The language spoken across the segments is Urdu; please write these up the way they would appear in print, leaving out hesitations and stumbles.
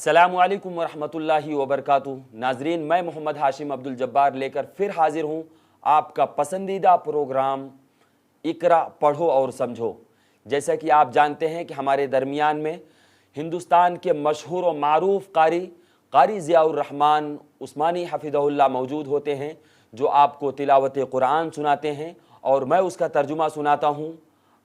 السلام علیکم ورحمۃ اللہ وبرکاتہ۔ ناظرین، میں محمد ہاشم عبدالجبار لے کر پھر حاضر ہوں آپ کا پسندیدہ پروگرام اقرا پڑھو اور سمجھو۔ جیسا کہ آپ جانتے ہیں کہ ہمارے درمیان میں ہندوستان کے مشہور و معروف قاری ضیاء الرحمن عثمانی حفظہ اللہ موجود ہوتے ہیں، جو آپ کو تلاوت قرآن سناتے ہیں اور میں اس کا ترجمہ سناتا ہوں۔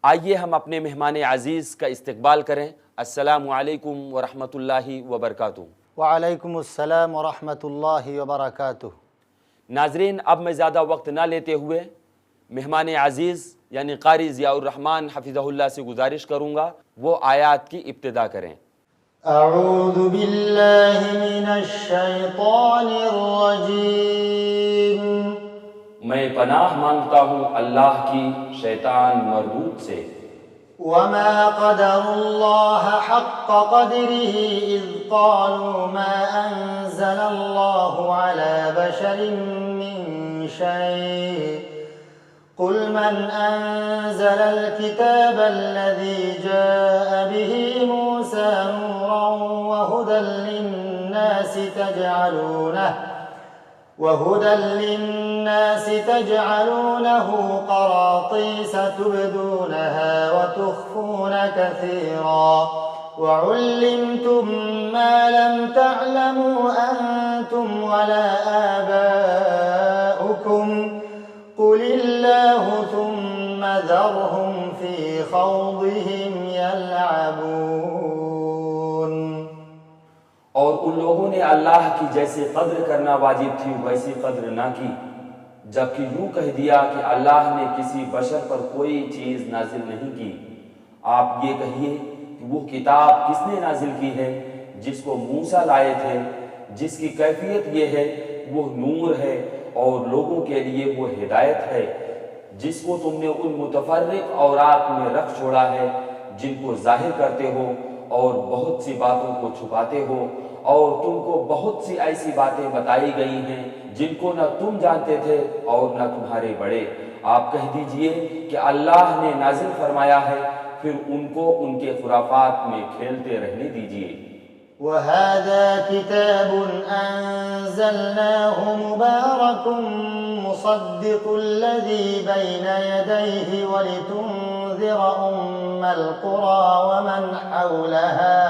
آئیے ہم اپنے مہمان عزیز کا استقبال کریں۔ السلام علیکم ورحمۃ اللہ وبرکاتہ۔ وعلیکم السلام ورحمۃ اللہ وبرکاتہ۔ ناظرین، اب میں زیادہ وقت نہ لیتے ہوئے مہمان عزیز یعنی قاری ضیاء الرحمن حفظہ اللہ سے گزارش کروں گا وہ آیات کی ابتدا کریں۔ اعوذ باللہ من الشیطان الرجیم۔ میں پناہ مانگتا ہوں اللہ کی شیطان مردود سے۔ وما قدر اللہ حق قدره اذ قالوا ما انزل اللہ على بشر من شيء قل من انزل الكتاب الذي جاء به موسى نورا وهدى للناس تجعلونه قراطيس تبدونها وتخفون كثيرا وعلمتم ما لم تعلموا أنتم ولا آباؤكم قل الله ثم ذرهم في خوضهم يلعبون۔ اور ان لوگوں نے اللہ کی جیسے قدر کرنا واجب تھی ویسی قدر نہ کی، جبکہ یوں کہہ دیا کہ اللہ نے کسی بشر پر کوئی چیز نازل نہیں کی۔ آپ یہ کہیے کہ وہ کتاب کس نے نازل کی ہے جس کو موسیٰ لائے تھے، جس کی کیفیت یہ ہے وہ نور ہے اور لوگوں کے لیے وہ ہدایت ہے، جس کو تم نے ان متفرق اوراق میں رکھ چھوڑا ہے جن کو ظاہر کرتے ہو اور بہت سی باتوں کو چھپاتے ہو، اور تم کو بہت سی ایسی باتیں بتائی گئی ہیں جن کو نہ تم جانتے تھے اور نہ تمہارے بڑے۔ آپ کہہ دیجئے کہ اللہ نے نازل فرمایا ہے، پھر ان کو ان کے خرافات میں کھیلتے رہنے دیجئے۔ وَهَذَا كِتَابٌ أَنزَلْنَاهُ مُبَارَكٌ مُصَدِّقُ الَّذِي بَيْنَ يَدَيْهِ وَلِتُنذِرَ أُمَّ الْقُرَى وَمَنْ حَوْلَهَا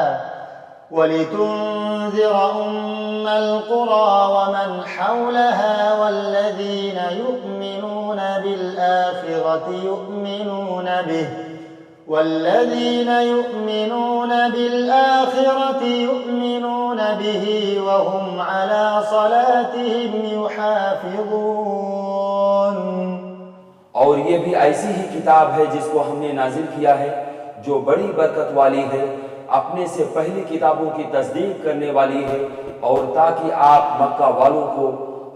وَالَّذِينَ يُؤْمِنُونَ بِالْآخِرَةِ يُؤْمِنُونَ بِهِ وَهُمْ عَلَى صَلَاتِهِمْ يُحَافِظُونَ۔ اور یہ بھی ایسی ہی کتاب ہے جس کو ہم نے نازل کیا ہے، جو بڑی برکت والی ہے، اپنے سے پہلی کتابوں کی تصدیق کرنے والی ہے، اور تاکہ آپ مکہ والوں کو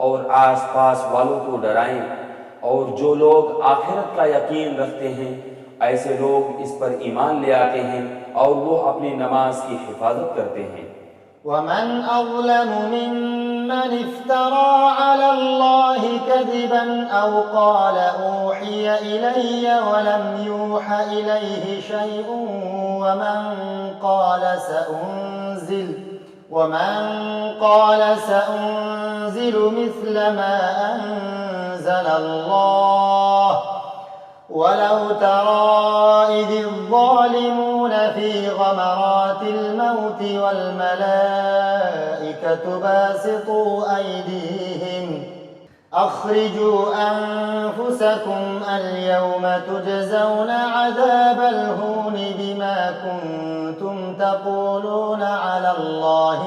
اور آس پاس والوں کو ڈرائیں۔ اور جو لوگ آخرت کا یقین رکھتے ہیں ایسے لوگ اس پر ایمان لے آتے ہیں اور وہ اپنی نماز کی حفاظت کرتے ہیں۔ وَمَنْ أَظْلَمُ مِمَّنِ افْتَرَى عَلَى اللَّهِ كَذِبًا أَوْ قَالَ أُوحِيَ إِلَيَّ وَلَمْ يُوحَ إِلَيْهِ شَيْءٌ وَمَنْ قَالَ سَأُنزِلُ مِثْلَ مَا أَنزَلَ اللَّهُ وَلَوْ تَرَى إِذِ الظَّالِمُونَ فِي غَمَرَاتِ الْمَوْتِ وَالْمَلَائِكَةُ بَاسِطُو أَيْدِيهِمْ أَخْرِجُوا أَنفُسَكُمْ الْيَوْمَ تُجْزَوْنَ عَذَابَ الْهُونِ بِمَا كُنتُمْ تَقُولُونَ عَلَى اللَّهِ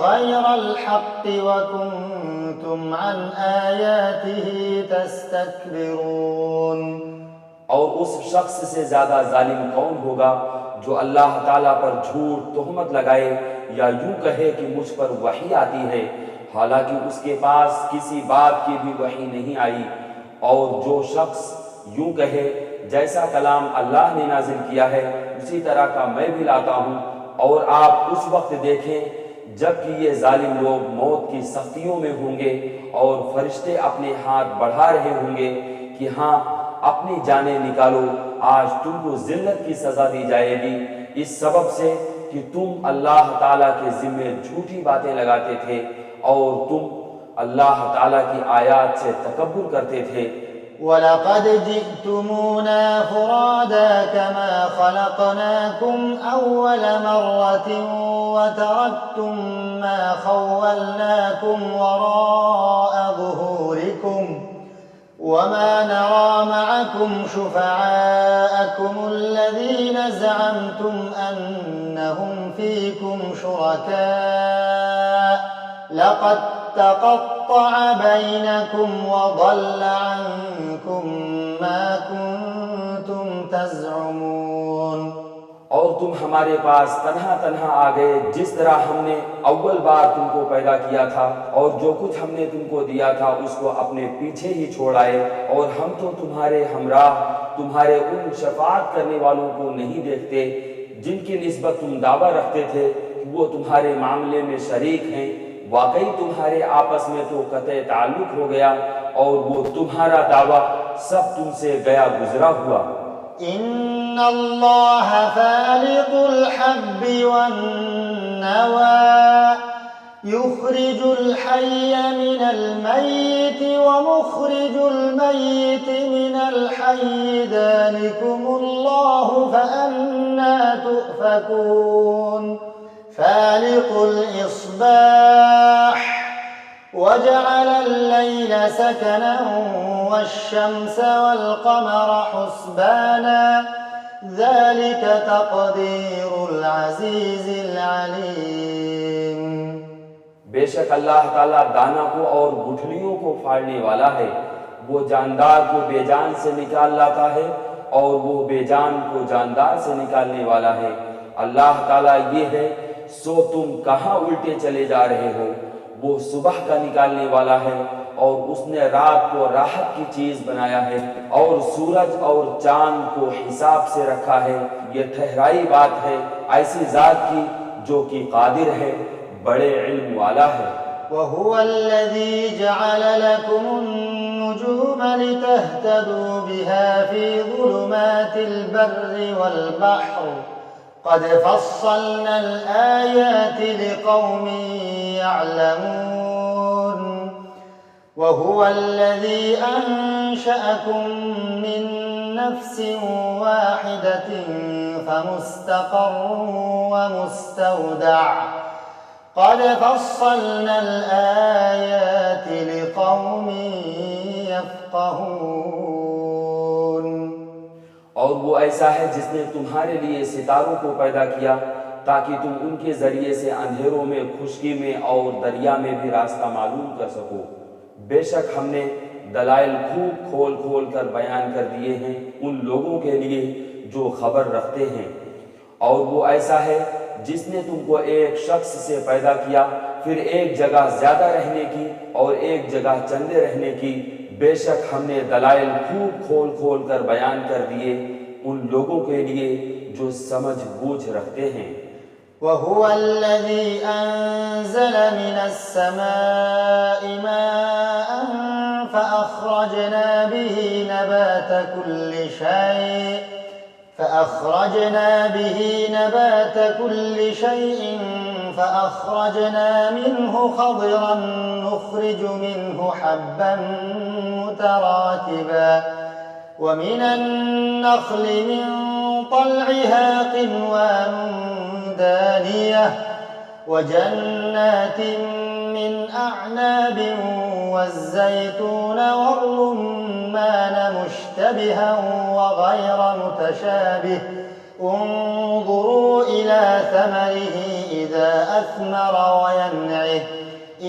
غَيْرَ الْحَقِّ وَكُنتُمْ عَنْ آيَاتِهِ تَسْتَكْبِرُونَ۔ اور اس شخص سے زیادہ ظالم کون ہوگا جو اللہ تعالیٰ پر جھوٹ تہمت لگائے یا یوں کہے کہ مجھ پر وحی آتی ہے، حالانکہ اس کے پاس کسی بات کی بھی وحی نہیں آئی۔ اور جو شخص یوں کہے جیسا کلام اللہ نے نازل کیا ہے اسی طرح کا میں بھی لاتا ہوں، اور آپ اس وقت دیکھیں جبکہ یہ ظالم لوگ موت کی سختیوں میں ہوں گے اور فرشتے اپنے ہاتھ بڑھا رہے ہوں گے کہ ہاں اپنی جانیں نکالو، آج تم کو ذلت کی سزا دی جائے گی، اس سبب سے کہ تم اللہ تعالیٰ کے ذمے جھوٹی باتیں لگاتے تھے اور تم اللہ تعالیٰ کی آیات سے تکبر کرتے تھے۔ وَلَقَدْ جِئْتُمُونَا فُرَادَىٰ كَمَا خَلَقْنَاكُمْ أَوَّلَ مَرَّةٍ وَتَرَكْتُم مَّا خَوَّلْنَاكُمْ وَرَاءَ ظُهُورِكُمْ وَمَا نَرَىٰ مَعَكُمْ شُفَعَاءَكُمُ الَّذِينَ زَعَمْتُمْ أَنَّهُمْ فِيكُمْ شُرَكَاءُ لَقَد تَّقَطَّعَ بَيْنَكُمْ وَضَلَّ عَنكُم مَّا كُنتُمْ تَزْعُمُونَ۔ اور تم ہمارے پاس تنہا تنہا آ گئے جس طرح ہم نے اول بار تم کو پیدا کیا تھا، اور جو کچھ ہم نے تم کو دیا تھا اس کو اپنے پیچھے ہی چھوڑ آئے، اور ہم تو تمہارے ہمراہ تمہارے ان شفاعت کرنے والوں کو نہیں دیکھتے جن کی نسبت تم دعویٰ رکھتے تھے کہ وہ تمہارے معاملے میں شریک ہیں۔ واقعی تمہارے آپس میں تو قطع تعلق ہو گیا اور وہ تمہارا دعویٰ سب تم سے گیا گزرا ہوا۔ إِنَّ اللَّهَ فَالِقُ الْحَبِّ وَالنَّوَىٰ يُخْرِجُ الْحَيَّ مِنَ الْمَيِّتِ وَمُخْرِجُ الْمَيِّتِ مِنَ الْحَيِّ ذَٰلِكُمُ اللَّهُ فَأَنَّىٰ تُؤْفَكُونَ فَالِقُ الْإِصْبَاحِ وَجَعَلَ اللَّيْلَ سَكَنًا وَالشَّمْسَ وَالْقَمَرَ حُسْبَانًا ذَلِكَ تَقْدِيرُ الْعَزِيزِ الْعَلِيمِ۔ بے شک اللہ تعالیٰ دانا کو اور گٹھلیوں کو پھاڑنے والا ہے، وہ جاندار کو بے جان سے نکال لاتا ہے اور وہ بے جان کو جاندار سے نکالنے والا ہے۔ اللہ تعالیٰ یہ ہے، سو تم کہاں الٹے چلے جا رہے ہو؟ وہ صبح کا نکالنے والا ہے اور اس نے رات کو راحت کی چیز بنایا ہے اور سورج اور چاند کو حساب سے رکھا ہے۔ یہ ٹھہرائی بات ہے ایسی ذات کی جو کہ قادر ہے، بڑے علم والا ہے۔ وَهُوَ الَّذِي جَعَلَ لَكُمُ النُّجُومَ لِتَهْتَدُوا بِهَا فِي ظُلُمَاتِ الْبَرِّ وَالْبَحْرِ قَدْ فَصَّلْنَا الْآيَاتِ لِقَوْمٍ يَعْلَمُونَ وَهُوَ الَّذِي أَنشَأَكُم مِّن نَّفْسٍ وَاحِدَةٍ فَمُسْتَقَرٌّ وَمُسْتَوْدَعٌ قَدْ فَصَّلْنَا الْآيَاتِ لِقَوْمٍ يَفْقَهُونَ۔ اور وہ ایسا ہے جس نے تمہارے لیے ستاروں کو پیدا کیا تاکہ تم ان کے ذریعے سے اندھیروں میں، خشکی میں اور دریا میں بھی راستہ معلوم کر سکو۔ بے شک ہم نے دلائل خوب کھول کھول کر بیان کر دیے ہیں ان لوگوں کے لیے جو خبر رکھتے ہیں۔ اور وہ ایسا ہے جس نے تم کو ایک شخص سے پیدا کیا، پھر ایک جگہ زیادہ رہنے کی اور ایک جگہ چندے رہنے کی۔ بے شک ہم نے دلائل خوب کھول کھول کر بیان کر دیے ان لوگوں کے لیے جو سمجھ بوجھ رکھتے ہیں۔ وَهُوَ الَّذِي أَنزَلَ مِنَ السَّمَاءِ مَاءً فَأَخْرَجْنَا بِهِ نَبَاتَ كُلِّ شَيْءٍ فَأَخْرَجْنَا مِنْهُ خَضِرًا نُخْرِجُ مِنْهُ حَبًّا مُتَرَاكِبًا وَمِنَ النَّخْلِ مِنْ طَلْعِهَا قِنْوَانٌ دَانِيَةٌ وَجَنَّاتٍ مِّنْ أَعْنَابٍ وَالزَّيْتُونَ وَالرُّمَّانَ مُشْتَبِهًا وَغَيْرَ مُتَشَابِهٍ انظُرُوا إِلَىٰ ثَمَرِهِ إِذَا أَثْمَرَ وَيَنْعِهِ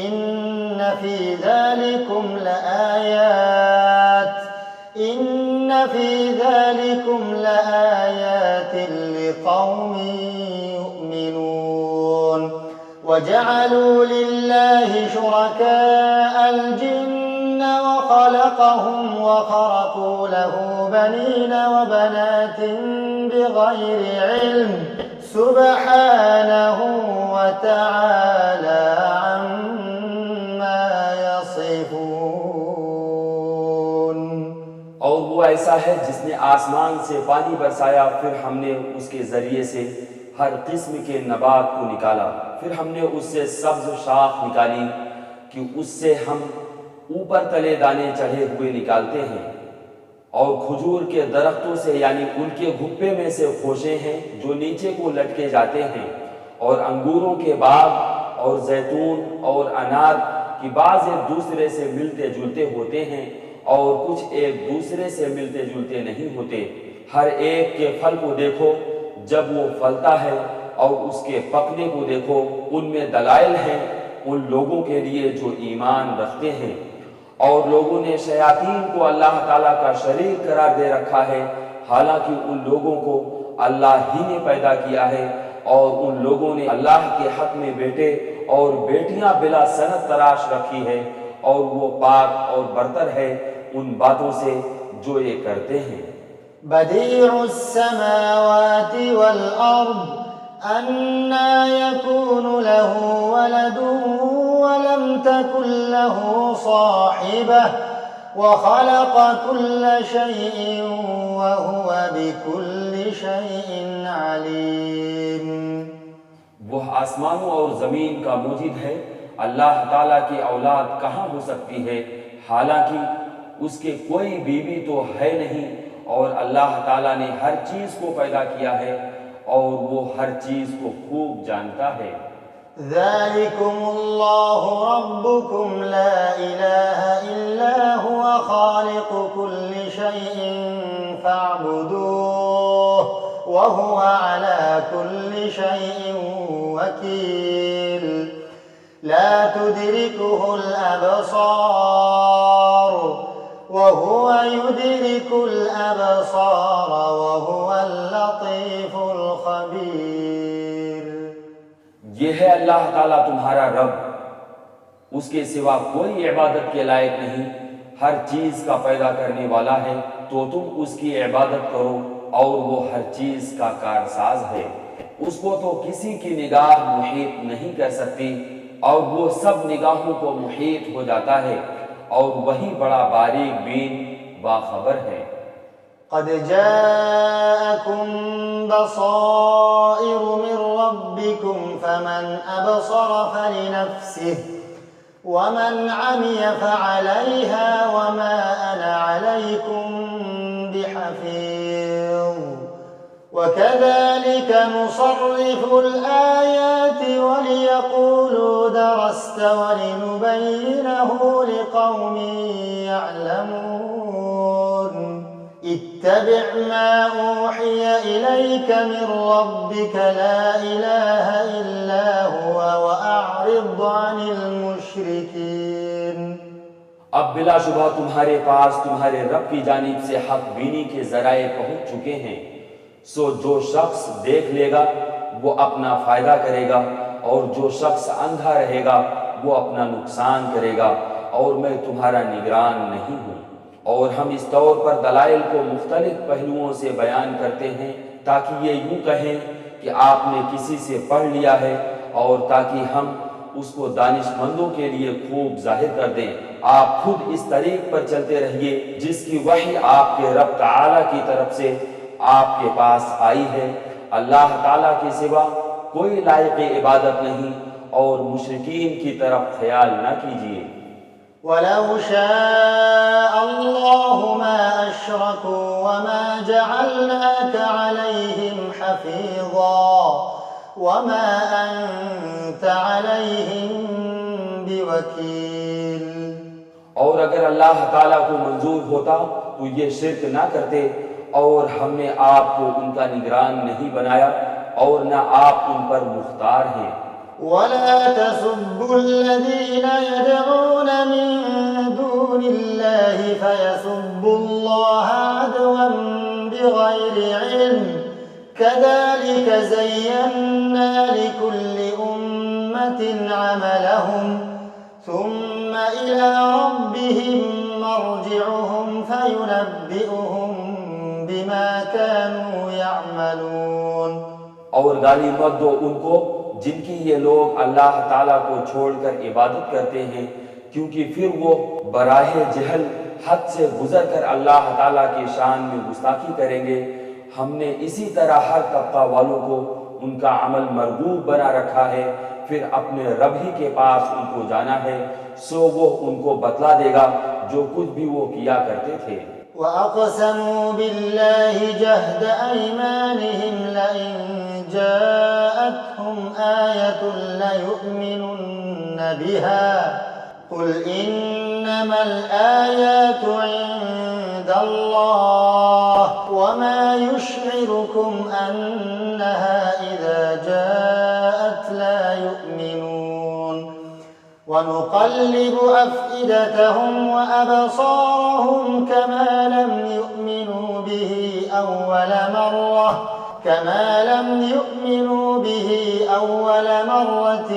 إِنَّ فِي ذَلِكُمْ لَآيَاتٍ لِقَوْمٍ يُؤْمِنُونَ وَجَعَلُوا لِلَّهِ شُرَكَاءَ الْجِنَّ وَخَلَقَهُمْ وَخَرَقُوا لَهُ بَنِينَ وَبَنَاتٍ بِغَيْرِ عِلْمٍ سُبْحَانَهُ وَتَعَالَىٰ عَمَّا يَصِفُونَ۔ اور وہ وہ ایسا ہے جس نے آسمان سے پانی برسایا، پھر ہم نے اس کے ذریعے سے ہر قسم کے نبات کو نکالا، پھر ہم نے اس سے سبز شاخ نکالی کہ اس سے ہم اوپر تلے دانے چڑھے ہوئے نکالتے ہیں، اور کھجور کے درختوں سے یعنی ان کے گھپے میں سے خوشے ہیں جو نیچے کو لٹکے جاتے ہیں، اور انگوروں کے باغ اور زیتون اور انار کی بعض ایک دوسرے سے ملتے جلتے ہوتے ہیں اور کچھ ایک دوسرے سے ملتے جلتے نہیں ہوتے۔ ہر ایک کے پھل کو دیکھو جب وہ پھلتا ہے، اور اس کے پکنے کو دیکھو، ان میں دلائل ہیں ان لوگوں کے لیے جو ایمان رکھتے ہیں۔ اور لوگوں نے شیاطین کو اللہ تعالیٰ کا شریک قرار دے رکھا ہے، حالانکہ ان لوگوں کو اللہ ہی نے پیدا کیا ہے، اور ان لوگوں نے اللہ کے حق میں بیٹے اور بیٹیاں بلا سند تراش رکھی ہے، اور وہ پاک اور برتر ہے ان باتوں سے جو یہ کرتے ہیں۔ بديع السماوات والأرض أنى يكون له ولد ولم تكن له صاحبة وخلق كل شيء وهو بكل شيء عليم۔ وہ آسمانوں اور زمین کا موجد ہے، اللہ تعالیٰ کی اولاد کہاں ہو سکتی ہے، حالانکہ اس کے کوئی بیوی تو ہے نہیں، اور اللہ تعالیٰ نے ہر چیز کو پیدا کیا ہے اور وہ ہر چیز کو خوب جانتا ہے۔ ذلكم الله ربكم لا إله إلا هو خالق كل شيء فاعبدوه وهو على كل شيء وكيل لا تدركه الأبصار وهو يدرك الأبصار وهو اللطيف الخبير۔ یہ ہے اللہ تعالیٰ تمہارا رب، اس کے سوا کوئی عبادت کے لائق نہیں، ہر چیز کا پیدا کرنے والا ہے، تو تم اس کی عبادت کرو، اور وہ ہر چیز کا کارساز ہے۔ اس کو تو کسی کی نگاہ محیط نہیں کر سکتی، اور وہ سب نگاہوں کو محیط ہو جاتا ہے، اور وہی بڑا باریک بین باخبر ہے۔ قد جاءكم بصائر من ربكم فمن أبصر فلنفسه ومن عمي فعليها وما أنا عليكم بحفيظ وكذلك نصرف الآيات وليقولوا درست ولنبينه لقوم يعلمون اتبع ما أوحي إليك من ربك لا إله إلا هو وأعرض عن المشركين۔ اب بلا شبہ تمہارے پاس تمہارے رب کی جانب سے حق بینی کے ذرائع پہنچ چکے ہیں، سو جو شخص دیکھ لے گا وہ اپنا فائدہ کرے گا، اور جو شخص اندھا رہے گا وہ اپنا نقصان کرے گا، اور میں تمہارا نگران نہیں ہوں۔ اور ہم اس طور پر دلائل کو مختلف پہلوؤں سے بیان کرتے ہیں تاکہ یہ یوں کہیں کہ آپ نے کسی سے پڑھ لیا ہے، اور تاکہ ہم اس کو دانش مندوں کے لیے خوب ظاہر کر دیں۔ آپ خود اس طریق پر چلتے رہیے جس کی وحی آپ کے رب تعالیٰ کی طرف سے آپ کے پاس آئی ہے، اللہ تعالیٰ کے سوا کوئی لائق عبادت نہیں، اور مشرکین کی طرف خیال نہ کیجیے۔ وَلَوْ شَاءَ اللَّهُ مَا أَشْرَكُوا وَمَا جَعَلْنَاكَ عَلَيْهِمْ حَفِيظًا وَمَا أَنْتَ عَلَيْهِمْ بِوَكِيلٍ۔ اور اگر اللہ تعالیٰ کو منظور ہوتا تو یہ شرک نہ کرتے، اور ہم نے آپ کو ان کا نگران نہیں بنایا، اور نہ آپ ان پر مختار ہیں۔ وَلَا تَسُبُّوا الَّذِينَ يَدْعُونَ مِن دُونِ اللَّهِ فَيَسُبُّوا اللَّهَ عَدْوًا بِغَيْرِ عِلْمٍ كَذَلِكَ زَيَّنَّا لِكُلِّ أُمَّةٍ عَمَلَهُمْ ثُمَّ إِلَى رَبِّهِمْ مَرْجِعُهُمْ فَيُنَبِّئُهُم بِمَا كَانُوا يَعْمَلُونَ۔ اور گالی مت دو ان کو جن کی یہ لوگ اللہ تعالیٰ کو چھوڑ کر عبادت کرتے ہیں، کیونکہ پھر وہ براہ جہل حد سے گزر کر اللہ تعالیٰ کی شان میں گستاخی کریں گے، ہم نے اسی طرح ہر طبقہ والوں کو ان کا عمل مرغوب بنا رکھا ہے، پھر اپنے رب ہی کے پاس ان کو جانا ہے، سو وہ ان کو بتلا دے گا جو کچھ بھی وہ کیا کرتے تھے۔ وَأَقْسَمُوا بِاللَّهِ جَهْدَ أَيْمَانِهِمْ لَئِن جَاءَتْهُمْ آيَةٌ لَّيُؤْمِنُنَّ بِهَا قُلْ إِنَّمَا الْآيَاتُ عِندَ اللَّهِ وَمَا يُشْعِرُكُمْ أَنَّهَا إِذَا جَاءَتْ لَا يُؤْمِنُونَ وَنُقَلِّبُ أَفْئِدَتَهُمْ وَأَبْصَارَهُمْ كَمَا لَمْ يُؤْمِنُوا بِهِ أَوَّلَ مَرَّةٍ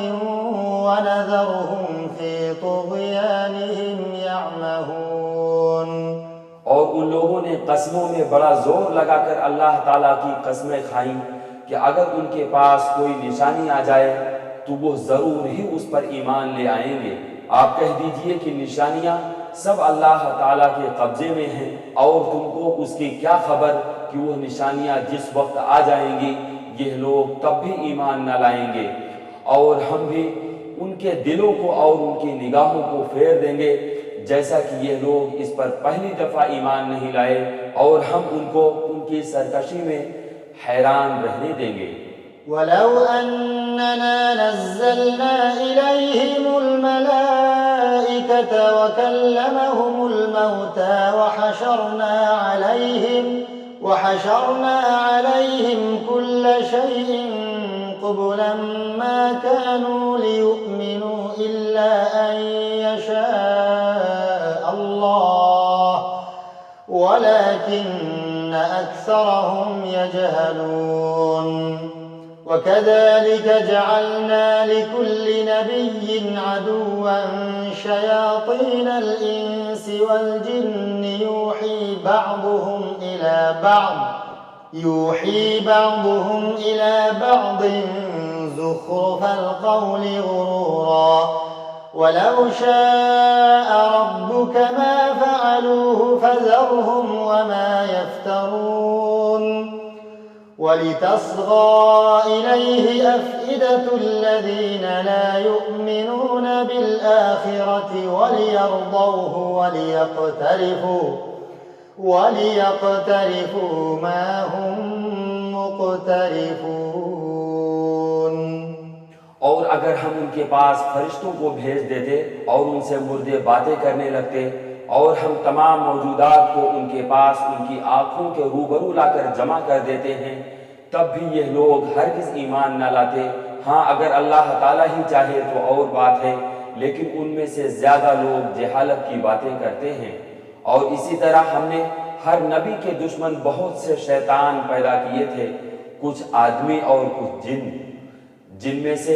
وَنَذَرُهُمْ فِي طُغْيَانِهِمْ يَعْمَهُونَ۔ اور ان لوگوں نے قسموں میں بڑا زور لگا کر اللہ تعالیٰ کی قسمیں کھائیں کہ اگر ان کے پاس کوئی نشانی آ جائے تو وہ ضرور ہی اس پر ایمان لے آئیں گے۔ آپ کہہ دیجئے کہ نشانیاں سب اللہ تعالیٰ کے قبضے میں ہیں، اور تم کو اس کی کیا خبر کہ وہ نشانیاں جس وقت آ جائیں گی یہ لوگ تب بھی ایمان نہ لائیں گے، اور ہم بھی ان کے دلوں کو اور ان کی نگاہوں کو پھیر دیں گے جیسا کہ یہ لوگ اس پر پہلی دفعہ ایمان نہیں لائے، اور ہم ان کو ان کی سرکشی میں حیران رہنے دیں گے۔ وَلَوْ أَنَّنَا نَزَّلْنَا إِلَيْهِمُ الْمَلَائِكَةَ وَكَلَّمَهُمُ الْمَوْتَى وَحَشَرْنَا عَلَيْهِمْ كُلَّ شَيْءٍ قُبُلًا مَا كَانُوا لِيُؤْمِنُوا إِلَّا أَن يَشَاءَ اللَّهُ وَلَكِنَّ أَكْثَرَهُمْ يَجْهَلُونَ وَكَذَلِكَ جَعَلْنَا لِكُلِّ نَبِيٍّ عَدُوًّا شَيَاطِينَ الْإِنسِ وَالْجِنِّ يُوحِي بَعْضُهُمْ إِلَى بَعْضٍ زُخْرُفَ الْقَوْلِ غُرُورًا وَلَوْ شَاءَ رَبُّكَ مَا فَعَلُوهُ فَذَرْهُمْ وَمَا يَفْتَرُونَ وَلِتَصْغَىٰ إِلَيْهِ أَفْئِدَةُ الَّذِينَ لَا يُؤْمِنُونَ بِالْآخِرَةِ وَلِيَرْضَوْهُ وَلِيَقْتَرِفُوا مَا هُم مُقْتَرِفُونَ۔ اور اگر ہم ان کے پاس فرشتوں کو بھیج دیتے اور ان سے مردے باتیں کرنے لگتے، اور ہم تمام موجودات کو ان کے پاس ان کی آنکھوں کے روبرو لا کر جمع کر دیتے ہیں، تب بھی یہ لوگ ہرگز ایمان نہ لاتے۔ ہاں اگر اللہ تعالیٰ ہی چاہے تو اور بات ہے، لیکن ان میں سے زیادہ لوگ جہالت کی باتیں کرتے ہیں۔ اور اسی طرح ہم نے ہر نبی کے دشمن بہت سے شیطان پیدا کیے تھے، کچھ آدمی اور کچھ جن، جن میں سے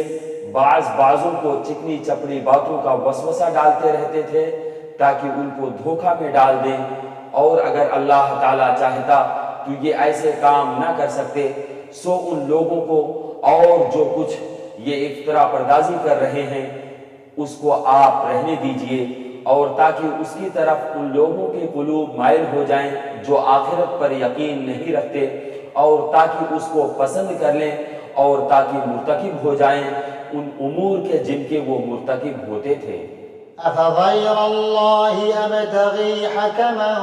بعضوں کو چکنی چپڑی باتوں کا وسوسہ ڈالتے رہتے تھے تاکہ ان کو دھوکہ میں ڈال دیں، اور اگر اللہ تعالیٰ چاہتا تو یہ ایسے کام نہ کر سکتے، سو ان لوگوں کو اور جو کچھ یہ افترا پردازی کر رہے ہیں اس کو آپ رہنے دیجئے، اور تاکہ اس کی طرف ان لوگوں کے قلوب مائل ہو جائیں جو آخرت پر یقین نہیں رکھتے، اور تاکہ اس کو پسند کر لیں، اور تاکہ مرتکب ہو جائیں ان امور کے جن کے وہ مرتکب ہوتے تھے۔ أَفَغَيْرَ اللَّهِ أَبْتَغِي حَكَمًا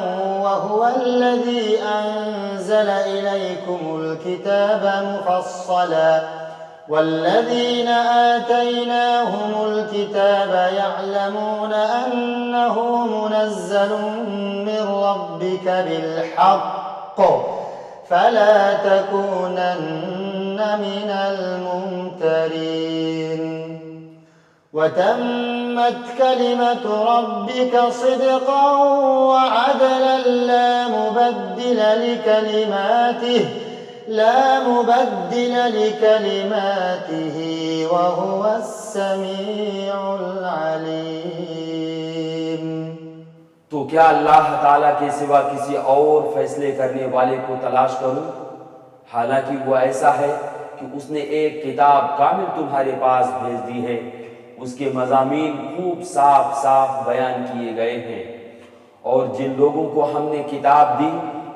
وَهُوَ الَّذِي أَنزَلَ إِلَيْكُمُ الْكِتَابَ مُفَصَّلًا وَالَّذِينَ آتَيْنَاهُمُ الْكِتَابَ يَعْلَمُونَ أَنَّهُ مُنَزَّلٌ مِّن رَّبِّكَ بِالْحَقِّ فَلَا تَكُونَنَّ مِنَ الْمُمْتَرِينَ وَتَمَّتْ كَلِمَةُ رَبِّكَ صِدْقًا وَعَدْلًا لَّا مُبَدِّلَ لِكَلِمَاتِهِ وَهُوَ السَّمِيعُ الْعَلِيمُ۔ تو کیا اللہ تعالیٰ کے سوا کسی اور فیصلے کرنے والے کو تلاش کروں؟ حالانکہ وہ ایسا ہے کہ اس نے ایک کتاب کامل تمہارے پاس بھیج دی ہے، اس کے مضامین خوب صاف صاف بیان کیے گئے ہیں، اور جن لوگوں کو ہم نے کتاب دی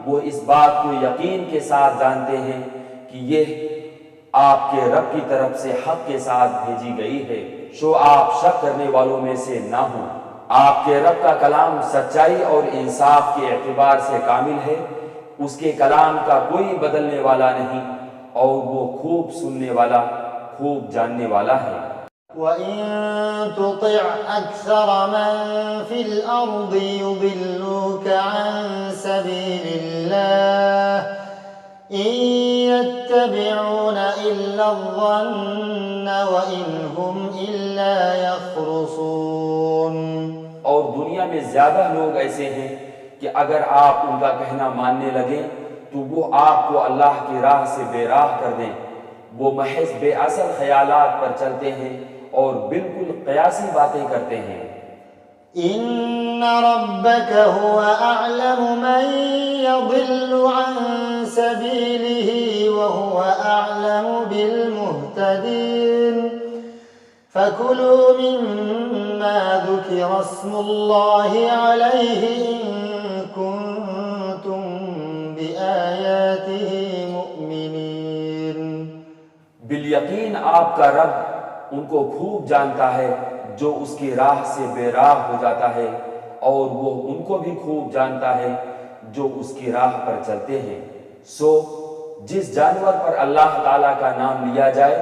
وہ اس بات کو یقین کے ساتھ جانتے ہیں کہ یہ آپ کے رب کی طرف سے حق کے ساتھ بھیجی گئی ہے، سو آپ شک کرنے والوں میں سے نہ ہوں۔ آپ کے رب کا کلام سچائی اور انصاف کے اعتبار سے کامل ہے، اس کے کلام کا کوئی بدلنے والا نہیں، اور وہ خوب سننے والا، خوب جاننے والا ہے۔ وَإِن تُطِعْ أَكْثَرَ مَن فِي الْأَرْضِ يُضِلُّوكَ عَن سَبِيلِ اللَّهِ إِن يَتَّبِعُونَ إِلَّا الظَّنَّ وَإِنْ هُمْ إِلَّا يَخْرُصُونَ۔ اور دنیا میں زیادہ لوگ ایسے ہیں کہ اگر آپ ان کا کہنا ماننے لگیں تو وہ آپ کو اللہ کی راہ سے بے راہ کر دیں۔ وہ محض بے اصل خیالات پر چلتے ہیں اور بالکل قیاسی باتیں کرتے ہیں۔ إن ربك هو أعلم من يضل عن سبيله وهو أعلم بالمهتدين فكلوا مما ذكر اسم الله عليه إن كنتم بآياته مؤمنين۔ بالیقین آپ کا رب ان کو خوب جانتا ہے جو اس کی راہ سے بے راہ ہو جاتا ہے، اور وہ ان کو بھی خوب جانتا ہے جو اس کی راہ پر چلتے ہیں۔ سو جس جانور پر اللہ تعالیٰ کا نام لیا جائے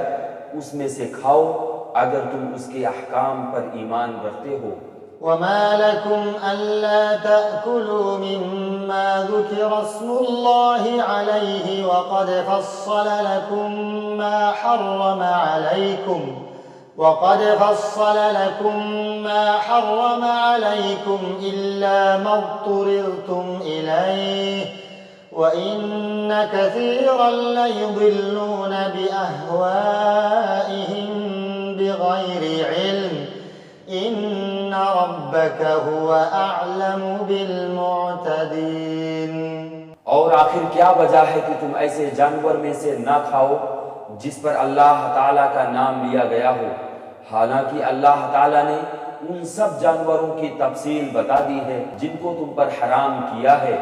اس میں سے کھاؤ اگر تم اس کے احکام پر ایمان رکھتے ہو۔ وما لكم ألا تأكلوا مما ذكر اسم الله عليه وقد فصل لكم ما حرم عليكم إلا ما اضطررتم إليه وإن كثيرا ليضلون بأهوائهم بغير علم إن ربك هو أعلم بالمعتدين۔ اور آخر کیا وجہ ہے کہ تم ایسے جانور میں سے نہ کھاؤ جس پر اللہ تعالیٰ کا نام لیا گیا ہو، حالانکہ اللہ تعالیٰ نے ان سب جانوروں کی تفصیل بتا دی ہے جن کو تم پر حرام کیا ہے،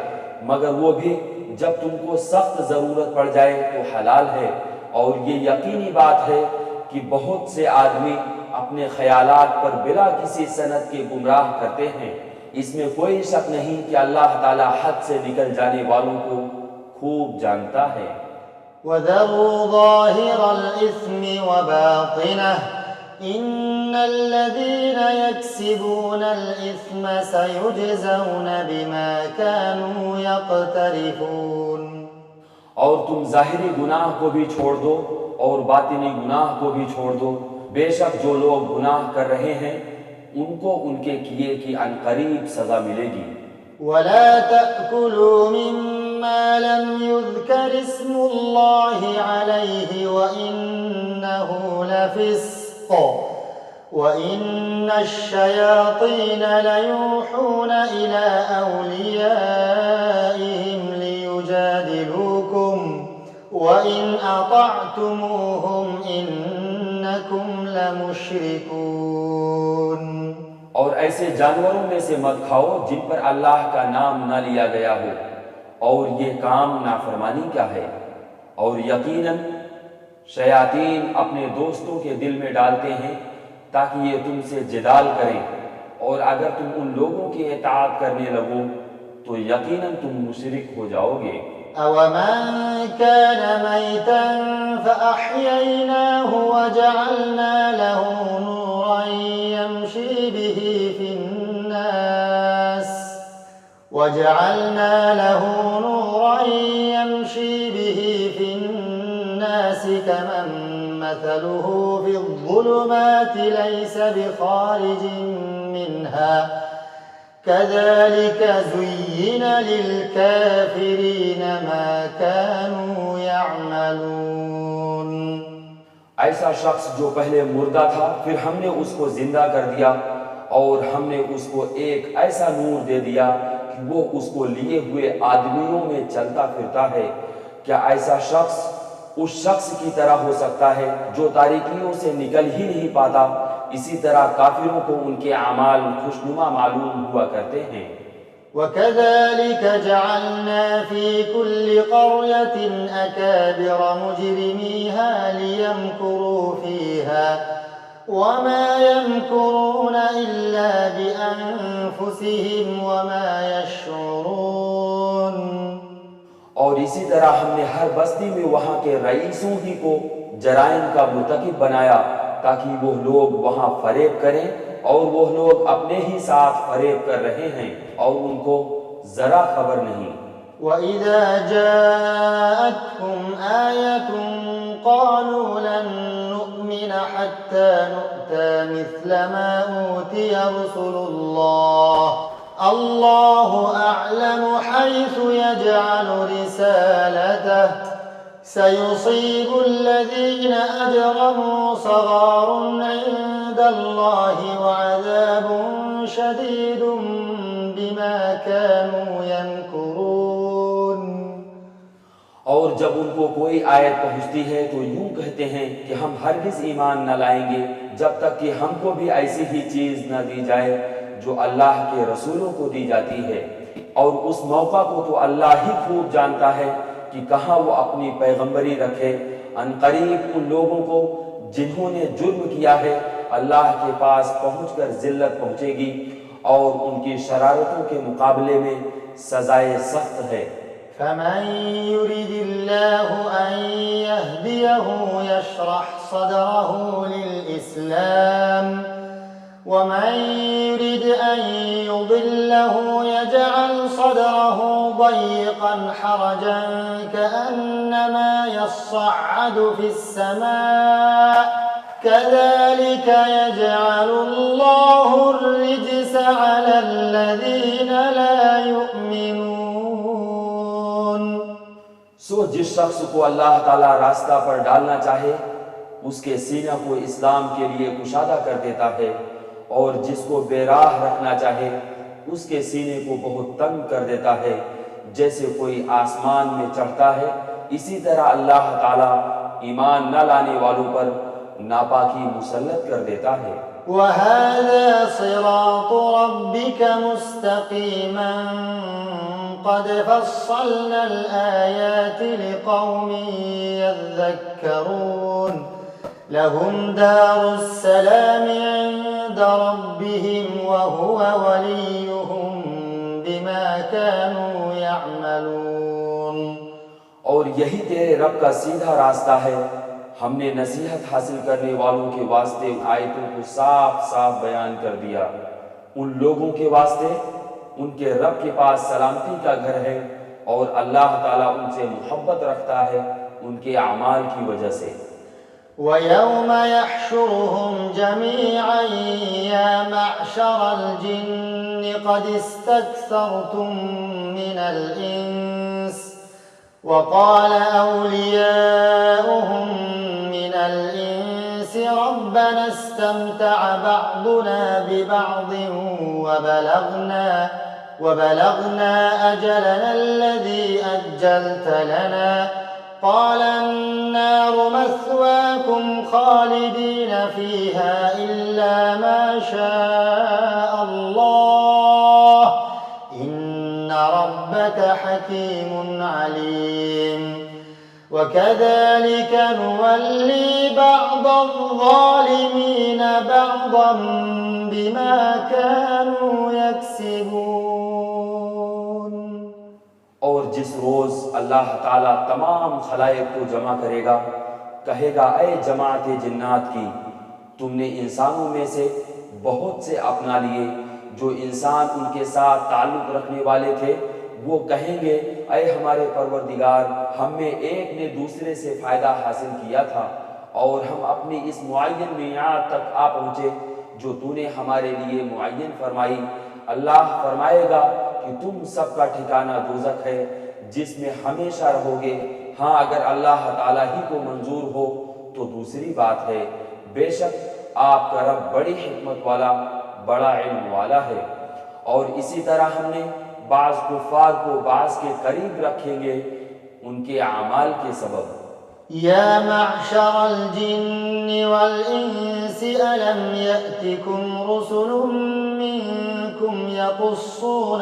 مگر وہ بھی جب تم کو سخت ضرورت پڑ جائے تو حلال ہے۔ اور یہ یقینی بات ہے کہ بہت سے آدمی اپنے خیالات پر بلا کسی سند کے گمراہ کرتے ہیں۔ اس میں کوئی شک نہیں کہ اللہ تعالیٰ حد سے نکل جانے والوں کو خوب جانتا ہے۔ وَذَرُوا ظَاهِرَ الْإِثْمِ وَبَاطِنَهُ إِنَّ الَّذِينَ يَكْسِبُونَ الْإِثْمَ سَيُجْزَوْنَ بِمَا كَانُوا يَقْتَرِفُونَ۔ اور تم ظاہری گناہ کو بھی چھوڑ دو اور باطنی گناہ کو بھی چھوڑ دو، بے شک جو لوگ گناہ کر رہے ہیں ان کو ان کے کیے کی عنقریب سزا ملے گی۔ وَلَا تَأْكُلُوا مِمَّا لَمْ يُذْكَرِ اسْمُ اللَّهِ عَلَيْهِ وَإِنَّهُ لَفِسْقٌ وَإِنَّ الشَّيَاطِينَ لَيُوحُونَ إِلَىٰ أَوْلِيَائِهِمْ لِيُجَادِلُوكُمْ وَإِنْ أَطَعْتُمُوهُمْ إِنَّكُمْ لَمُشْرِكُونَ۔ اور ایسے جانوروں میں سے مت کھاؤ جن پر اللہ کا نام نہ لیا گیا ہو، اور یہ کام نافرمانی کا ہے۔ اور یقیناً شیاطین اپنے دوستوں کے دل میں ڈالتے ہیں تاکہ یہ تم سے جدال کریں، اور اگر تم ان لوگوں کی اطاعت کرنے لگو تو یقیناً تم مشرک ہو جاؤ گے۔ أَوَمَنْ كَانَ مَيْتًا فَأَحْيَيْنَاهُ وَجَعَلْنَا لَهُ نُورًا يَمْشِي بِهِ فِي النَّاسِ كَمَنْ مَثَلُهُ فِي الظُّلُمَاتِ لَيْسَ بِخَارِجٍ مِنْهَا كَذَلِكَ زُيِّنَ لِلْكَافِرِينَ مَا كَانُوا يَعْمَلُونَ۔ ایسا شخص جو پہلے مردہ تھا پھر ہم نے اس کو زندہ کر دیا، اور ہم نے اس کو ایک ایسا نور دے دیا کہ وہ اس کو لیے ہوئے آدمیوں میں چلتا پھرتا ہے۔ کیا ایسا شخص اس شخص کی طرح ہو سکتا ہے جو تاریکیوں سے نکل ہی نہیں پاتا؟ اسی طرح کافروں کو ان کے اعمال خوشنما معلوم ہوا کرتے ہیں۔ وكذلك جعلنا في كل قرية أكابر مجرميها ليمكروا فيها وما يمكرون إلا بأنفسهم وما يشعرون. اور اسی طرح ہم نے ہر بستی میں وہاں کے رئیسوں ہی کو جرائم کا مرتکب بنایا تاکہ وہ لوگ وہاں فریب کریں، اور وہ لوگ اپنے ہی ساتھ فریب کر رہے ہیں اور ان کو ذرا خبر نہیں. وَإِذَا جَاءَتْهُمْ آيَةٌ قَالُوا لَن نُّؤْمِنَ حَتَّى نُؤْتَىٰ مِثْلَ مَا أُوتِيَ رُسُلُ اللَّهِ اللَّهُ أَعْلَمُ حَيْثُ يَجْعَلُ رِسَالَتَهُ سَيُصِيبُ الَّذِينَ أَجْرَمُوا صَغَارٌ عِندَ اللَّهِ وَعَذَابٌ شَدِيدٌ بِمَا كَانُوا يَمْكُرُونَ. اور جب ان کو کوئی آیت پہنچتی ہے تو یوں کہتے ہیں کہ ہم ہرگز ایمان نہ لائیں گے جب تک کہ ہم کو بھی ایسی ہی چیز نہ دی جائے جو اللہ کے رسولوں کو دی جاتی ہے، اور اس موقع کو تو اللہ ہی خوب جانتا ہے کہ کہاں وہ اپنی پیغمبری رکھے. ان قریب ان لوگوں کو جنہوں نے جرم کیا ہے اللہ کے پاس پہنچ کر ذلت پہنچے گی، اور ان کی شرارتوں کے مقابلے میں سزائے سخت ہے. فمن يرد الله أن يهديه يشرح صدره للإسلام ومن يرد أن يضله يجعل صدره ضيقا حرجا كأنما يصعد في السماء كذلك يجعل الله الرجس على الذين لا يؤمنون. سو جس شخص کو اللہ تعالیٰ راستہ پر ڈالنا چاہے اس کے سینہ کو اسلام کے لیے کشادہ کر دیتا ہے، اور جس کو بے راہ رکھنا چاہے اس کے سینے کو بہت تنگ کر دیتا ہے جیسے کوئی آسمان میں چڑھتا ہے. اسی طرح اللہ تعالیٰ ایمان نہ لانے والوں پر ناپاکی مسلط کر دیتا ہے. وَهَذَا صِرَاطُ رَبِّكَ مُسْتَقِيمًا قَدْ فَصَّلْنَا الْآيَاتِ لِقَوْمٍ يَذَّكَّرُونَ. لَهُمْ دَارُ السَّلَامِ عِندَ رَبِّهِمْ وَهُوَ وَلِيُّهُمْ بِمَا كَانُوا يَعْمَلُونَ. اور یہی تیرے رب کا سیدھا راستہ ہے. ہم نے نصیحت حاصل کرنے والوں کے واسطے آیتوں کو صاف صاف بیان کر دیا. ان لوگوں کے واسطے ان کے رب کے پاس سلامتی کا گھر ہے، اور اللہ تعالیٰ ان سے محبت رکھتا ہے ان کے اعمال کی وجہ سے. وَيَوْمَ يَحْشُرُهُمْ جَمِيعًا يَا مَعْشَرَ الْجِنِّ قَدِ اسْتَكْثَرْتُم مِّنَ الْإِنسِ وَقَالَ أَوْلِيَاؤُهُم مِّنَ الْإِنسِ رَبَّنَا اسْتَمْتَعَ بَعْضُنَا بِبَعْضٍ وَبَلَغْنَا أَجَلَنَا الَّذِي أَجَّلْتَ لَنَا قَالَ النَّارُ مَثْوَاكُمْ خَالِدِينَ فِيهَا إِلَّا مَا شَاءَ اللَّهُ إِنَّ رَبَّكَ حَكِيمٌ عَلِيمٌ. وَكَذَلِكَ نُوَلِّي بَعْضَ الظَّالِمِينَ بَعْضًا بِمَا كَانُوا يَكْسِبُونَ. اور جس روز اللہ تعالیٰ تمام خلائق کو جمع کرے گا کہے گا، اے جماعت جنات کی، تم نے انسانوں میں سے بہت سے اپنا لیے جو انسان ان کے ساتھ تعلق رکھنے والے تھے. وہ کہیں گے، اے ہمارے پروردگار، ہم میں ایک نے دوسرے سے فائدہ حاصل کیا تھا اور ہم اپنی اس معین میعاد تک آ پہنچے جو تو نے ہمارے لیے معین فرمائی. اللہ فرمائے گا کہ تم سب کا ٹھکانہ دوزخ ہے جس میں ہمیشہ رہو گے. ہاں اگر اللہ تعالیٰ ہی کو منظور ہو تو دوسری بات ہے. بے شک آپ کا رب بڑی حکمت والا، بڑا علم والا ہے. اور اسی طرح ہم نے بعض کفار کو بعض کے قریب رکھیں گے ان کے اعمال کے سبب. يا معشر الجن والإنس ألم يأتكم رسل منكم يقصون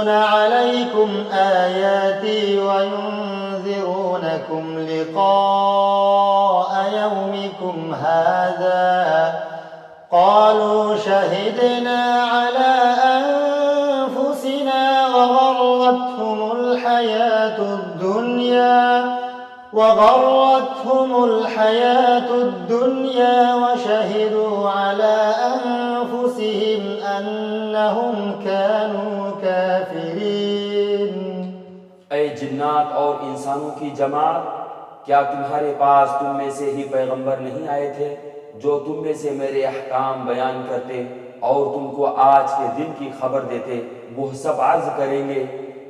عليكم آياتي وينذرونكم لقاء يومكم هذا قالوا شهدنا على أنفسنا وغرتهم الحياة الدنيا وشهدوا على أنفسهم أنهم كانوا كافرين۔ اے جنات اور انسانوں کی جماعت، کیا تمہارے پاس تم میں سے ہی پیغمبر نہیں آئے تھے جو تم میں سے میرے احکام بیان کرتے اور تم کو آج کے دن کی خبر دیتے؟ وہ سب عرض کریں گے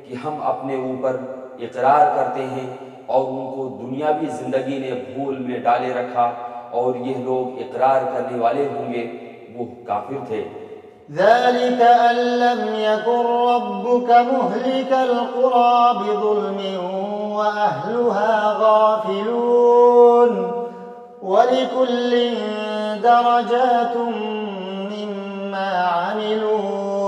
کہ ہم اپنے اوپر اقرار کرتے ہیں، اور ان کو دنیاوی زندگی نے بھول میں ڈالے رکھا، اور یہ لوگ اقرار کرنے والے ہوں گے وہ کافر تھے۔ ذلك أن لم يكن ربك مهلك القرى بظلم وأهلها غافلون ولكل درجات مما عملوا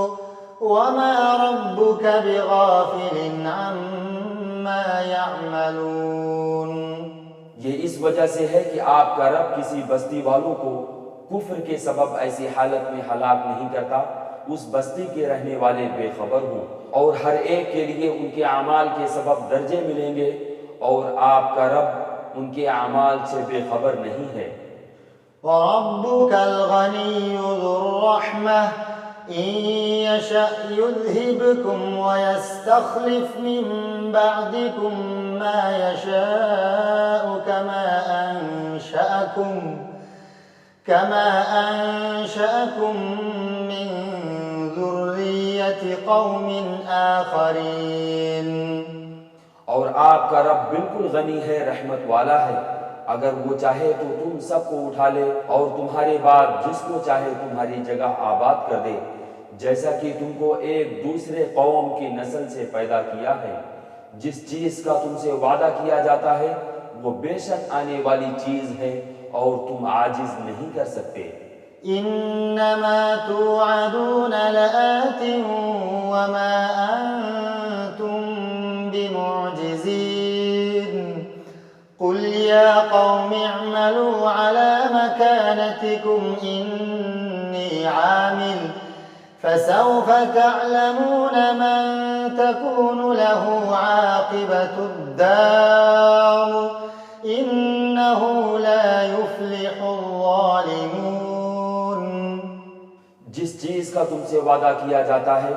وما ربك بغافل عما يعملون۔ یہ اس وجہ سے ہے کہ آپ کا رب کسی بستی والوں کو کفر کے سبب ایسی حالت میں ہلاک نہیں کرتا اس بستی کے رہنے والے بے خبر ہوں، اور ہر ایک کے لیے ان کے اعمال کے سبب درجے ملیں گے، اور آپ کا رب ان کے اعمال سے بے خبر نہیں ہے۔ وَرَبُّكَ الْغَنِيُّ ذُو الرَّحْمَةِ إِن يَشَأْ يُذْهِبْكُمْ وَيَسْتَخْلِفْ مِن بَعْدِكُم مَّا يَشَاءُ كما أنشأكم من ذرية قوم آخرين۔ اور آپ کا رب بالکل غنی ہے، رحمت والا ہے، اگر وہ چاہے تو تم سب کو اٹھا لے اور تمہارے بعد جس کو چاہے تمہاری جگہ آباد کر دے، جیسا کہ تم کو ایک دوسرے قوم کی نسل سے پیدا کیا ہے۔ جس چیز کا تم سے وعدہ کیا جاتا ہے وہ بے شک آنے والی چیز ہے اور تم عاجز نہیں کر سکتے۔ انما توعدون لآت وما انتم بمعجزين قل يا قوم اعملوا على مكانتكم اني عامل فسوف تعلمون من تكون له عاقبة الدار إنه لا يفلح الظالمون۔ جس چیز کا تم سے وعدہ کیا جاتا ہے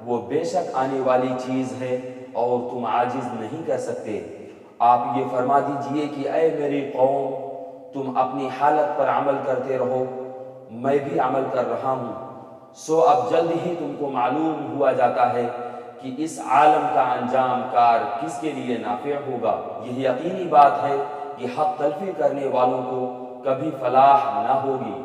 وہ بے شک آنے والی چیز ہے اور تم عاجز نہیں کر سکتے۔ آپ یہ فرما دیجئے کہ اے میری قوم، تم اپنی حالت پر عمل کرتے رہو، میں بھی عمل کر رہا ہوں، سو اب جلد ہی تم کو معلوم ہوا جاتا ہے کہ اس عالم کا انجام کار کس کے لیے نافع ہوگا۔ یہ یقینی بات ہے کہ حق تلفی کرنے والوں کو کبھی فلاح نہ ہوگی۔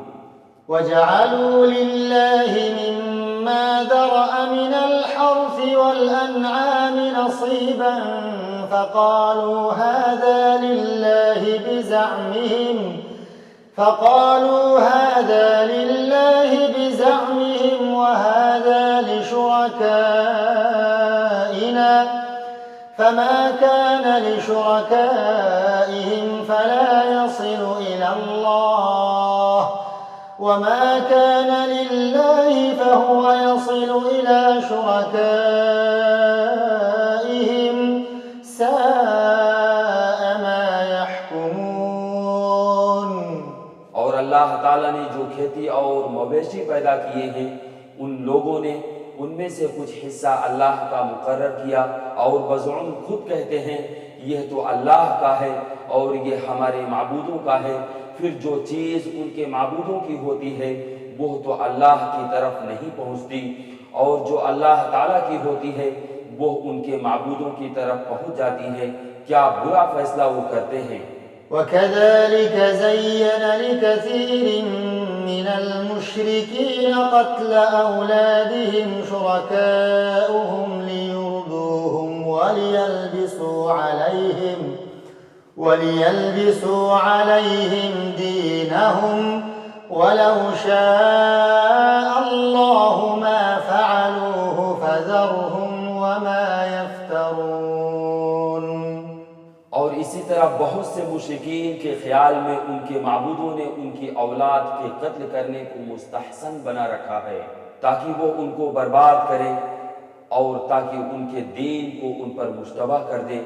وَجَعَلُوا لِلَّهِ مِمَّا ذَرَأَ مِنَ الْحَرْثِ وَالْأَنْعَامِ نَصِيبًا فَقَالُوا هَذَا لِلَّهِ بِزَعْمِهِمْ وَهَذَا لِشُرَكَائِنَا فَمَا كَانَ لِشُرَكَائِهِمْ فَلَا يَصِلُ إِلَى اللَّهِ وَمَا كَانَ لِلَّهِ فَهُوَ يَصِلُ إِلَى شُرَكَائِهِمْ سَاءَ مَا يَحْكُمُونَ۔ اور اللہ تعالیٰ نے جو کھیتی اور مویشی پیدا کیے ہیں ان لوگوں نے ان میں سے کچھ حصہ اللہ کا مقرر کیا اور بزعم خود کہتے ہیں یہ تو اللہ کا ہے اور یہ ہمارے معبودوں کا ہے، پھر جو چیز ان کے معبودوں کی ہوتی ہے وہ تو اللہ کی طرف نہیں پہنچتی، اور جو اللہ تعالیٰ کی ہوتی ہے وہ ان کے معبودوں کی طرف پہنچ جاتی ہے۔ کیا برا فیصلہ وہ کرتے ہیں۔ وَكَذَلِكَ زَيَّنَ لِكَثِيرٍ مِّنَ الْمُشْرِكِينَ قَتْلَ أَوْلَادِهِمْ شُرَكَاؤُهُمْ لِيُرْدُوهُمْ وَلِيَلْبِسُوا عَلَيْهِمْ دِينَهُمْ وَلَوْ شَاءَ اللَّهُ مَا فَعَلُوهُ فَذَرْهُمْ وَمَا يَفْتَرُونَ۔ اور اسی طرح بہت سے مشرکین کے خیال میں ان کے معبودوں نے ان کی اولاد کے قتل کرنے کو مستحسن بنا رکھا ہے تاکہ وہ ان کو برباد کرے اور تاکہ ان کے دین کو ان پر مشتبہ کر دے،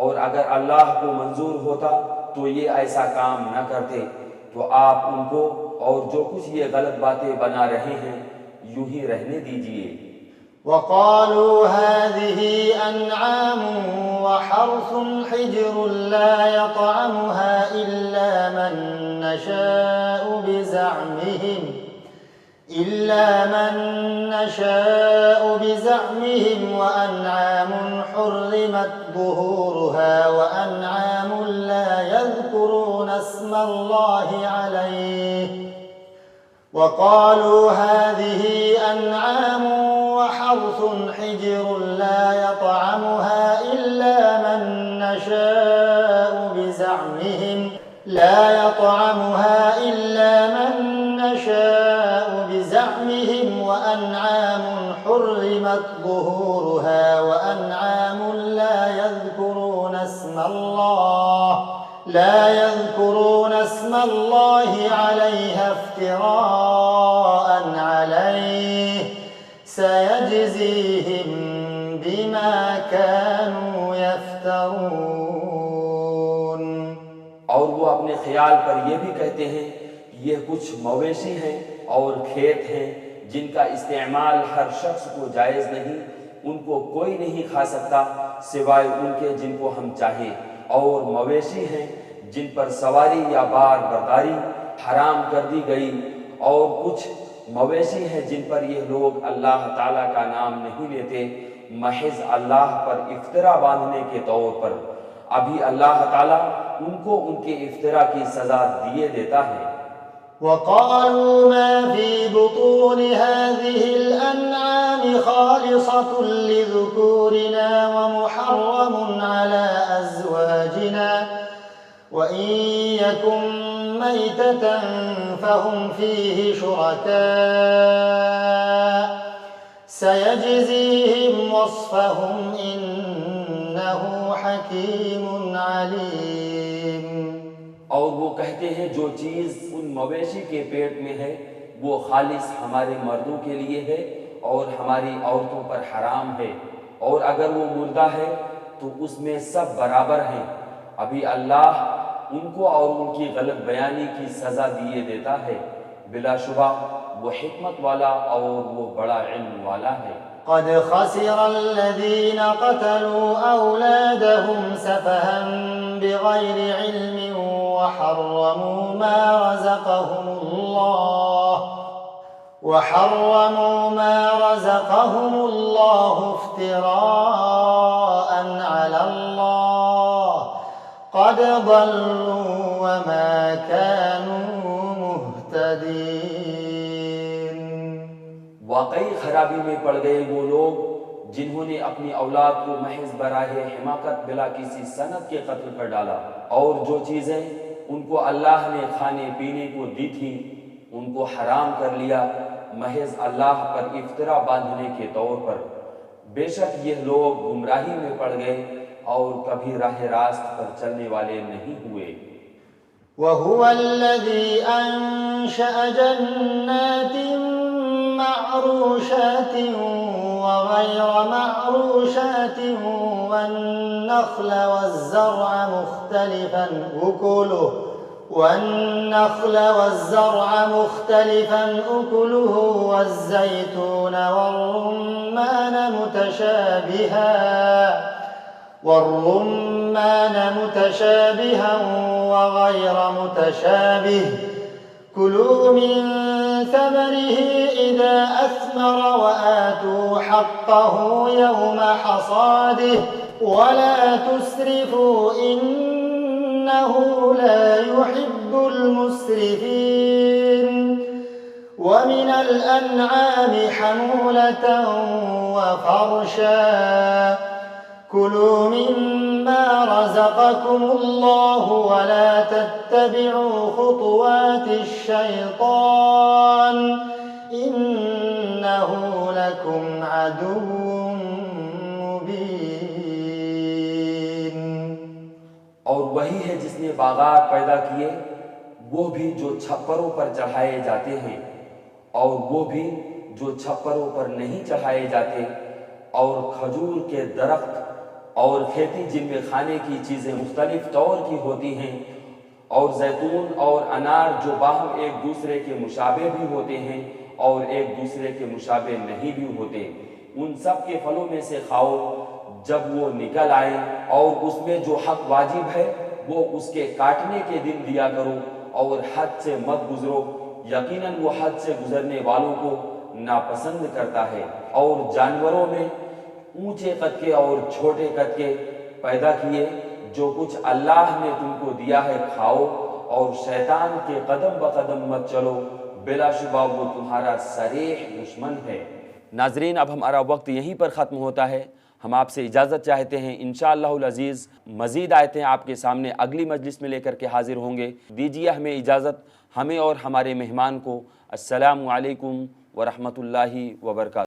اور اگر اللہ کو منظور ہوتا تو یہ ایسا کام نہ کرتے، تو آپ ان کو اور جو کچھ یہ غلط باتیں بنا رہے ہیں یوں ہی رہنے دیجئے۔ وَقَالُوا هَٰذِهِ أَنْعَامٌ وَحَرْثٌ حِجْرٌ لَّا يَطْعَمُهَا إِلَّا مَن نَّشَاءُ بِزَعْمِهِمْ وَأَنْعَامٌ حُرِّمَتْ ظُهُورُهَا وَأَنْعَامٌ لَّا يَذْكُرُونَ اسْمَ اللَّهِ عَلَيْهِ وَقَالُوا هَٰذِهِ أَنْعَامٌ وَحَرْثٌ حِجْرٌ لَّا يَطْعَمُهَا إِلَّا مَن نَّشَاءُ بِزَعْمِهِمْ وَأَنْعَامٌ حُرِّمَتْ ظُهُورُهَا وَأَنْعَامٌ لَّا يَذْكُرُونَ اسْمَ اللَّهِ عَلَيْهَا افْتِرَاءً عَلَيْهِ سَيَجْزِيهِم بِمَا كَانُوا يَفْتَرُونَ۔ اور وہ اپنے خیال پر یہ بھی کہتے ہیں کہ یہ کچھ مویشی ہیں اور کھیت ہیں جن کا استعمال ہر شخص کو جائز نہیں، ان کو کوئی نہیں کھا سکتا سوائے ان کے جن کو ہم چاہیں، اور مویشی ہیں جن پر سواری یا بار برداری حرام کر دی گئی، اور کچھ مویشی ہیں جن پر یہ لوگ اللہ تعالیٰ کا نام نہیں لیتے محض اللہ پر افطرا باندھنے کے طور پر، ابھی اللہ تعالیٰ ان کو ان کے افطرا کی سزا دیے دیتا ہے۔ وَقَالُوا مَا فِي بُطُونِ هَٰذِهِ الْأَنْعَامِ خَالِصَةٌ لِّذُكُورِنَا وَمُحَرَّمٌ عَلَىٰ أَزْوَاجِنَا وَإِن يَكُن مَّيْتَةً فَهُمْ فِيهِ شُرَكَاءُ سَيَجْزِيهِمْ وَصْفَهُمْ إِنَّهُ حَكِيمٌ عَلِيمٌ۔ اور وہ کہتے ہیں جو چیز ان مویشی کے پیٹ میں ہے وہ خالص ہمارے مردوں کے لیے ہے اور ہماری عورتوں پر حرام ہے، اور اگر وہ مردہ ہے تو اس میں سب برابر ہیں، ابھی اللہ ان کو اور ان کی غلط بیانی کی سزا دیے دیتا ہے، بلا شبہ وہ حکمت والا اور وہ بڑا علم والا ہے۔ قد خسر الذين قتلوا أولادهم سفها بغير علم وحرموا ما رزقهم الله افتراء على الله قد ضلوا وما كانوا مهتدين۔ واقعی خرابی میں پڑ گئے وہ لوگ جنہوں نے اپنی اولاد کو محض براہ حماقت بلا کسی سند کے قتل کر ڈالا، اور جو چیزیں ان کو اللہ نے کھانے پینے کو دی تھیں ان کو حرام کر لیا محض اللہ پر افطرا باندھنے کے طور پر، بے شک یہ لوگ گمراہی میں پڑ گئے اور کبھی راہ راست پر چلنے والے نہیں ہوئے۔ وَهُوَ الَّذِي أَنشَأَ جَنَّاتٍ مَّعْرُوشَاتٍ وَغَيْرَ مَعْرُوشَاتٍ وَالنَّخْلَ وَالزَّرْعَ مُخْتَلِفًا أُكُلُهُ وَالزَّيْتُونَ وَالرُّمَّانَ مُتَشَابِهًا وَغَيْرَ مُتَشَابِهٍ كُلُوا مِن ثَمَرِهِ إِذَا أَثْمَرَ وَآتُوا حَقَّهُ يَوْمَ حَصَادِهِ وَلَا تُسْرِفُوا إِنَّهُ لَا يُحِبُّ الْمُسْرِفِينَ۔ وَمِنَ الْأَنْعَامِ حَمُولَةً وَفَرْشًا كلوا مما رزقكم الله ولا تتبعوا خطوات الشيطان إنه لكم عدو مبين۔ اور وہی ہے جس نے باغات پیدا کیے، وہ بھی جو چھپروں پر چڑھائے جاتے ہیں اور وہ بھی جو چھپروں پر نہیں چڑھائے جاتے، اور کھجور کے درخت اور کھیتی جن میں کھانے کی چیزیں مختلف طور کی ہوتی ہیں، اور زیتون اور انار جو باہم ایک دوسرے کے مشابہ بھی ہوتے ہیں اور ایک دوسرے کے مشابہ نہیں بھی ہوتے، ان سب کے پھلوں میں سے کھاؤ جب وہ نکل آئے، اور اس میں جو حق واجب ہے وہ اس کے کاٹنے کے دن دیا کرو، اور حد سے مت گزرو، یقیناً وہ حد سے گزرنے والوں کو ناپسند کرتا ہے۔ اور جانوروں میں اونچے قد کے اور چھوٹے قد کے پیدا کیے، جو کچھ اللہ نے تم کو دیا ہے کھاؤ، اور شیطان کے قدم بقدم مت چلو، بلا شبہ وہ تمہارا صریح دشمن ہے۔ ناظرین، اب ہمارا وقت یہیں پر ختم ہوتا ہے، ہم آپ سے اجازت چاہتے ہیں۔ انشاءاللہ العزیز مزید آیتیں آپ کے سامنے اگلی مجلس میں لے کر کے حاضر ہوں گے۔ دیجیے ہمیں اجازت، ہمیں اور ہمارے مہمان کو۔ السلام علیکم ورحمۃ اللہ وبرکاتہ۔